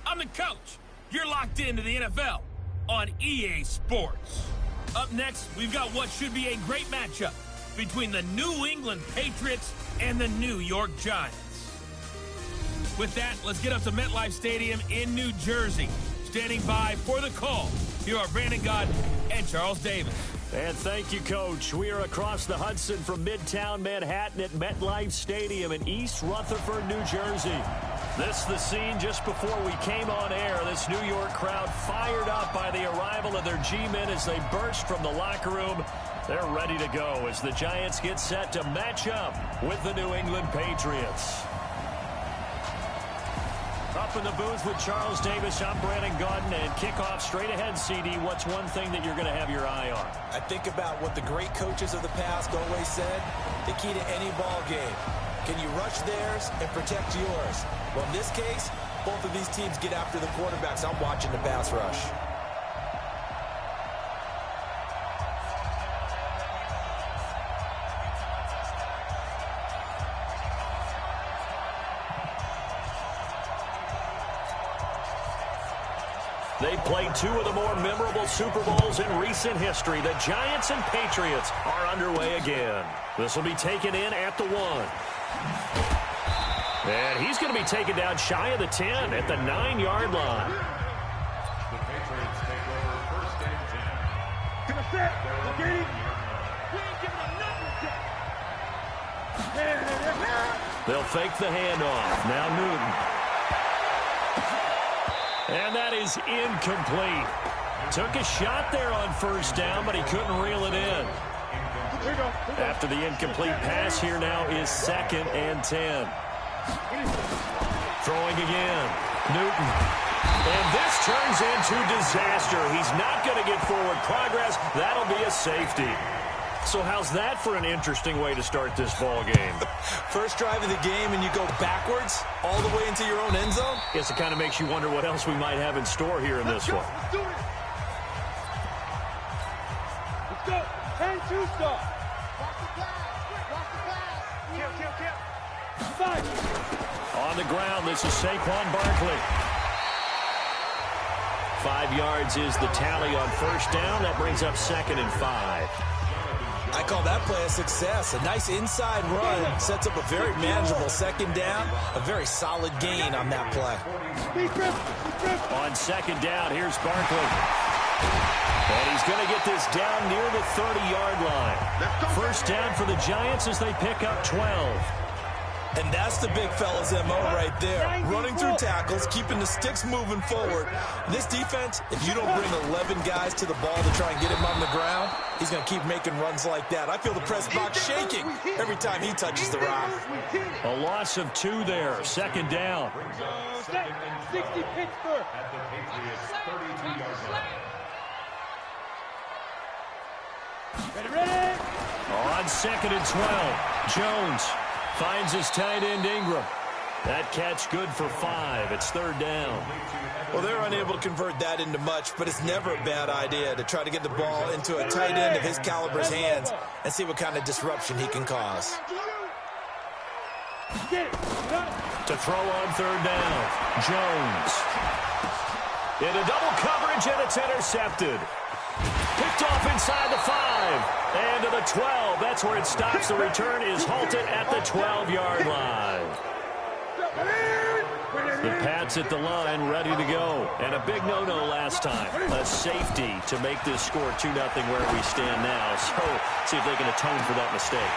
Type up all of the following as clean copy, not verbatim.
I'm the coach. You're locked into the NFL on EA Sports. Up next, we've got what should be a great matchup between the New England Patriots and the New York Giants. With that, let's get up to MetLife Stadium in New Jersey. Standing by for the call, here are Brandon Gaudin and Charles Davis. And thank you, Coach. We are across the Hudson from Midtown Manhattan at MetLife Stadium in East Rutherford, New Jersey. This is the scene just before we came on air. This New York crowd fired up by the arrival of their G-men as they burst from the locker room. They're ready to go as the Giants get set to match up with the New England Patriots. Up in the booth with Charles Davis, I'm Brandon Gaudin, and kickoff straight ahead, CD. What's one thing that you're going to have your eye on? I think about what the great coaches of the past always said, the key to any ball game. Can you rush theirs and protect yours? Well, in this case, both of these teams get after the quarterbacks. I'm watching the pass rush. They played two of the more memorable Super Bowls in recent history. The Giants and Patriots are underway again. This will be taken in at the 1. And he's going to be taken down shy of the 10 at the 9-yard line. The Patriots take over first and 10. To the set. Locating. We ain't giving them nothing. They'll fake the handoff. Now Newton. And that is incomplete. Took a shot there on first down, but he couldn't reel it in. After the incomplete pass, here now is 2nd and 10. Throwing again. Newton. And this turns into disaster. He's not going to get forward progress. That'll be a safety. So how's that for an interesting way to start this ball game? First drive of the game and you go backwards all the way into your own end zone? Guess it kind of makes you wonder what else we might have in store here in this one. Let's do it. Let's go. 10-2 start. Block the pass. Block the pass. Kill. On the ground, this is Saquon Barkley. 5 yards is the tally on first down. That brings up 2nd and 5. I call that play a success. A nice inside run sets up a very manageable 2nd down. A very solid gain on that play. On 2nd down, here's Barkley. And he's going to get this down near the 30-yard line. First down for the Giants as they pick up 12. And that's the big fella's MO right there. Running through tackles, keeping the sticks moving forward. This defense, if you don't bring 11 guys to the ball to try and get him on the ground, he's going to keep making runs like that. I feel the press box shaking every time he touches the rock. A loss of 2 there. 2nd down. 60 Pittsburgh. At the Patriots' 32-yard line. Ready. On 2nd and 12, Jones finds his tight end Ingram. That catch good for 5. It's 3rd down. Well, they're unable to convert that into much, but it's never a bad idea to try to get the ball into a tight end of his caliber's hands and see what kind of disruption he can cause. To throw on 3rd down, Jones. Into double coverage, and it's intercepted. Picked off inside the 5. And to the 12. That's where it stops. The return is halted at the 12-yard line. The Pats at the line, ready to go. And a big no-no last time. A safety to make this score 2-0 where we stand now. So, see if they can atone for that mistake.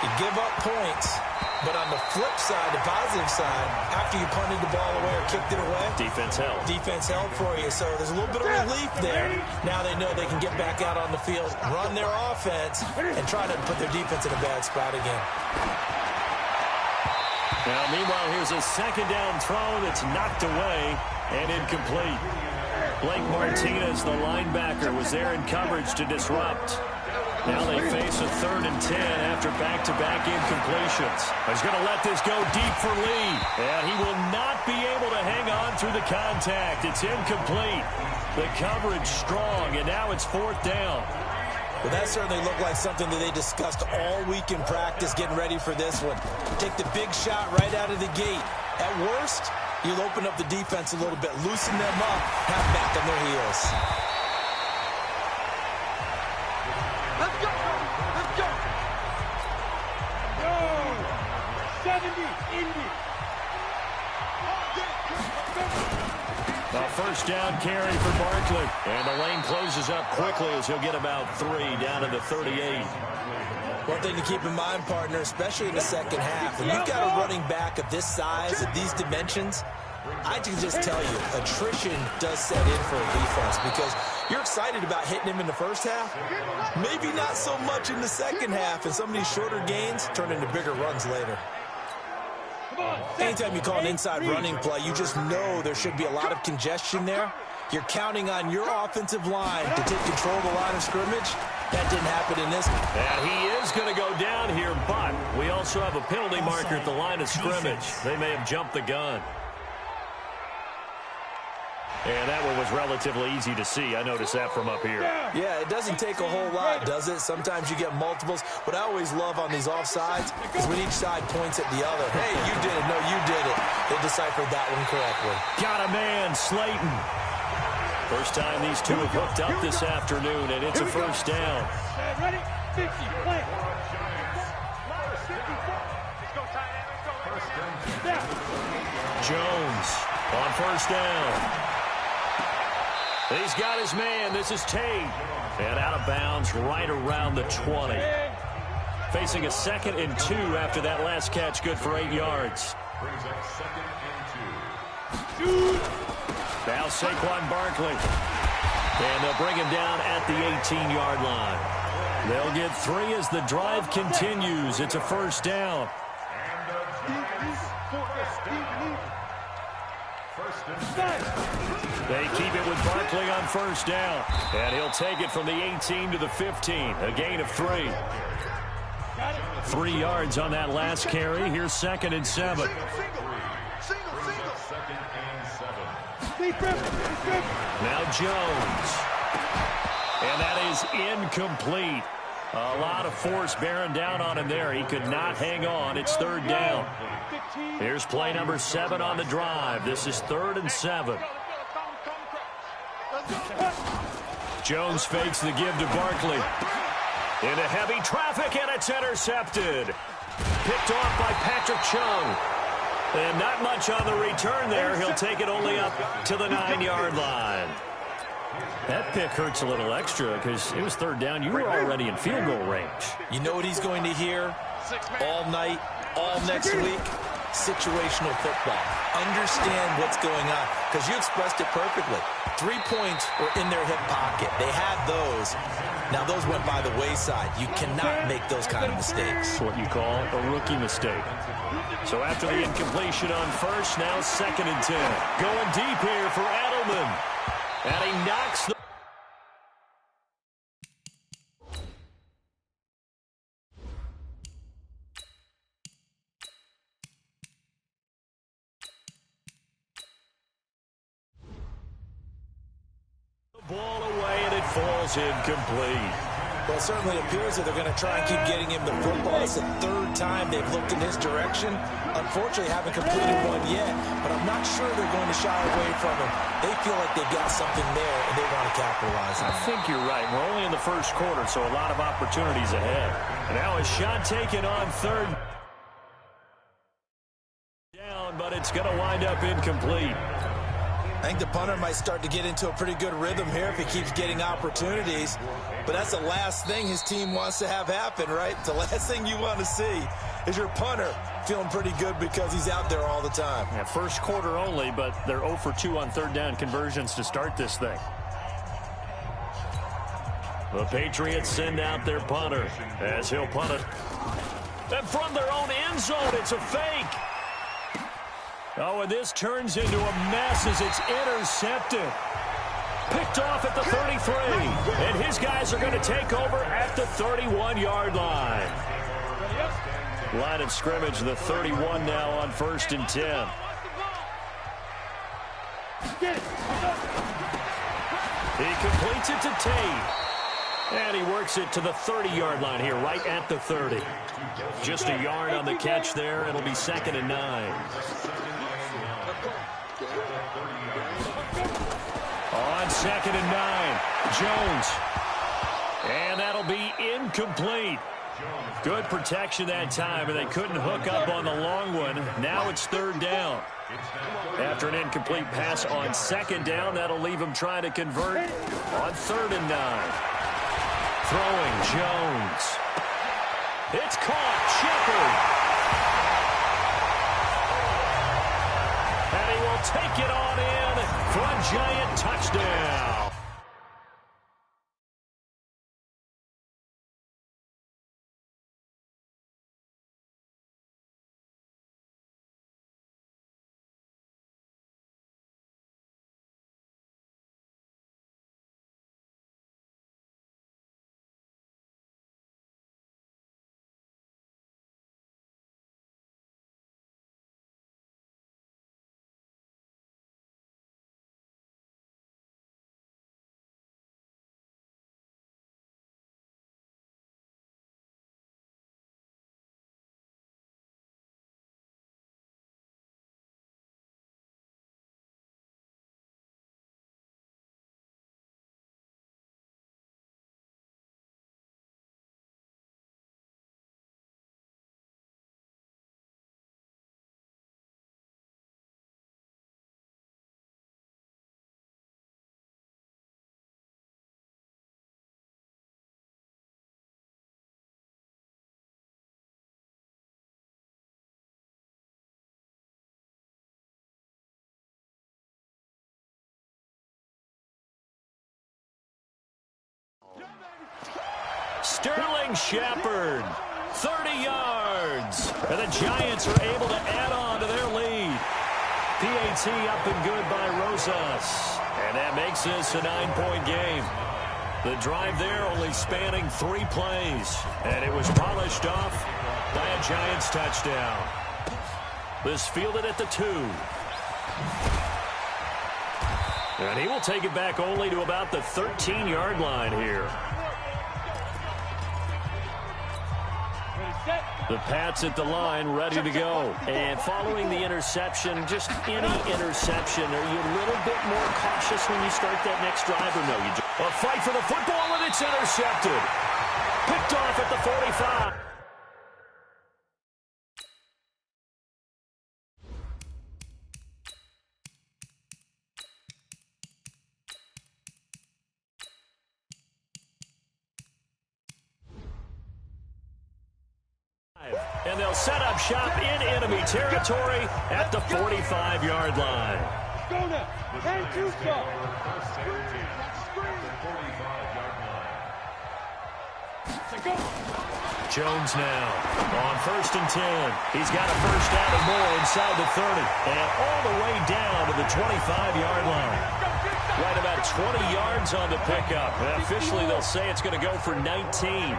You give up points, but on the flip side, the positive side, after you punted the ball away or kicked it away, defense held. Defense held for you, so there's a little bit of relief there. Now they know they can get back out on the field, run their offense, and try to put their defense in a bad spot again. Now, meanwhile, here's a 2nd down throw that's knocked away and incomplete. Blake Martinez, the linebacker, was there in coverage to disrupt. Now they face a 3rd and 10 after back-to-back incompletions. He's going to let this go deep for Lee. And he will not be able to hang on through the contact. It's incomplete. The coverage strong, and now it's 4th down. Well, that certainly looked like something that they discussed all week in practice getting ready for this one. Take the big shot right out of the gate. At worst, you'll open up the defense a little bit, loosen them up, have them back on their heels. Let's go! Let's go! Yo! 70 Indy! A first down carry for Barkley. And the lane closes up quickly as he'll get about 3 down to the 38. One thing to keep in mind, partner, especially in the second half, when you've got a running back of this size, of these dimensions, I can just tell you, attrition does set in for a defense because you're excited about hitting him in the first half. Maybe not so much in the second half, and some of these shorter gains turn into bigger runs later. Anytime you call an inside running play, you just know there should be a lot of congestion there. You're counting on your offensive line to take control of the line of scrimmage. That didn't happen in this. And he is going to go down here, but we also have a penalty marker at the line of scrimmage. They may have jumped the gun. And that one was relatively easy to see. I noticed that from up here. Yeah, it doesn't take a whole lot, does it? Sometimes you get multiples. What I always love on these offsides is when each side points at the other. Hey, you did it. No, you did it. They deciphered that one correctly. Got a man, Slayton. First time these two have hooked up this afternoon, and it's a first down. Ready? 50, play. Jones on first down. He's got his man. This is Tate. And out of bounds right around the 20. Facing a 2nd and 2 after that last catch. Good for 8 yards. Brings up 2nd and 2. Now Saquon Barkley. And they'll bring him down at the 18-yard line. They'll get 3 as the drive continues. It's a first down. They keep it with Barkley on first down. And he'll take it from the 18 to the 15. A gain of 3. 3 yards on that last carry. Here's 2nd and 7. Now Jones. And that is incomplete. A lot of force bearing down on him there. He could not hang on. It's 3rd down. Here's play number 7 on the drive. This is 3rd and 7. Jones fakes the give to Barkley. Into heavy traffic, and it's intercepted. Picked off by Patrick Chung. And not much on the return there. He'll take it only up to the 9-yard line. That pick hurts a little extra because it was 3rd down. You were already in field goal range. You know what he's going to hear all night, all next week? Situational football. Understand what's going on because you expressed it perfectly. 3 points were in their hip pocket. They had those. Now, those went by the wayside. You cannot make those kind of mistakes. What you call a rookie mistake. So after the incompletion on first, now 2nd and 10. Going deep here for Edelman. And he knocks the ball away, and it falls incomplete. Well, it certainly appears that they're going to try and keep getting him the football. It's the 3rd time they've looked in his direction. Unfortunately, haven't completed one yet, but I'm not sure they're going to shy away from him. They feel like they've got something there, and they want to capitalize on it. I think you're right. We're only in the first quarter, so a lot of opportunities ahead. And now a shot taken on 3rd down, but it's going to wind up incomplete. I think the punter might start to get into a pretty good rhythm here if he keeps getting opportunities. But that's the last thing his team wants to have happen, right? The last thing you want to see is your punter feeling pretty good because he's out there all the time. Yeah, first quarter only, but they're 0 for 2 on 3rd down conversions to start this thing. The Patriots send out their punter as he'll punt it. And from their own end zone, it's a fake. Oh, and this turns into a mess as it's intercepted. Picked off at the 33. And his guys are going to take over at the 31-yard line. Line of scrimmage, the 31 now on 1st and 10. He completes it to Tate. And he works it to the 30-yard line here, right at the 30. Just a yard on the catch there. It'll be 2nd and 9. 2nd and 9. Jones. And that'll be incomplete. Good protection that time, and they couldn't hook up on the long one. Now it's 3rd down. After an incomplete pass on 2nd down, that'll leave him trying to convert on 3rd and 9. Throwing Jones. It's caught. Shepard. And he will take it on in for a Giant touchdown. Sterling Shepard, 30 yards. And the Giants are able to add on to their lead. PAT up and good by Rosas. And that makes this a 9-point game. The drive there only spanning 3 plays. And it was polished off by a Giants touchdown. This fielded at the 2. And he will take it back only to about the 13-yard line here. The Pats at the line, ready to go. And following the interception, just any interception, are you a little bit more cautious when you start that next drive, or no? A fight for the football, and it's intercepted. Picked off at the 45. And they'll set up shop in enemy territory at the 45-yard line. Go now. And two shot. Jones now on 1st and 10. He's got a first down and more inside the 30. And all the way down to the 25-yard line. Right about 20 yards on the pickup. And officially, they'll say it's going to go for 19.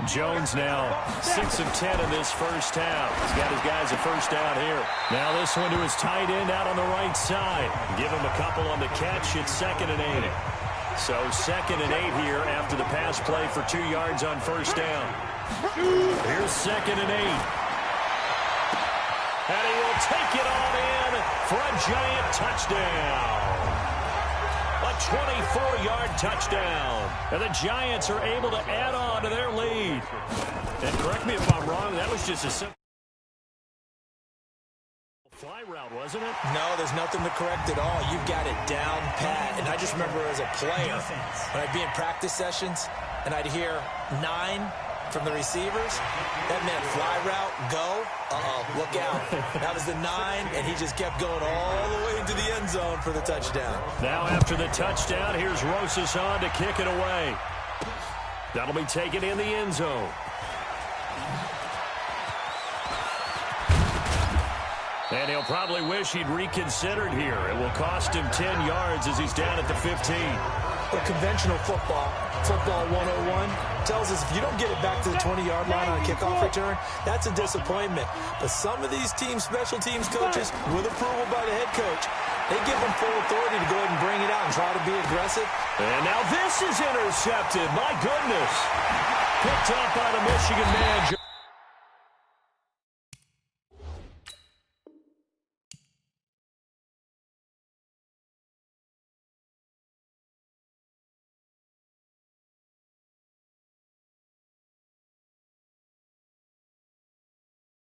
Jones now 6 of 10 in this first half. He's got his guys a first down here. Now this one to his tight end out on the right side. Give him a couple on the catch. It's 2nd and 8. So 2nd and 8 here after the pass play for 2 yards on first down. Here's 2nd and 8. And he will take it on in for a Giant touchdown. A 24-yard touchdown. And the Giants are able to add on to their lead. And correct me if I'm wrong, that was just a simple fly route, wasn't it? No, there's nothing to correct at all. You've got it down pat. And I just remember as a player, when I'd be in practice sessions, and I'd hear 9 from the receivers, that meant fly route, go, look out. That was the 9, and he just kept going all the way into the end zone for the touchdown. Now after the touchdown, here's Rosas on to kick it away. That'll be taken in the end zone. And he'll probably wish he'd reconsidered here. It will cost him 10 yards as he's down at the 15. But conventional football 101, tells us if you don't get it back to the 20-yard line on a kickoff return, that's a disappointment. But some of these special teams coaches, with approval by the head coach, they give them full authority to go ahead and bring it out and try to be aggressive. And now this is intercepted. My goodness. Picked up by the Michigan man.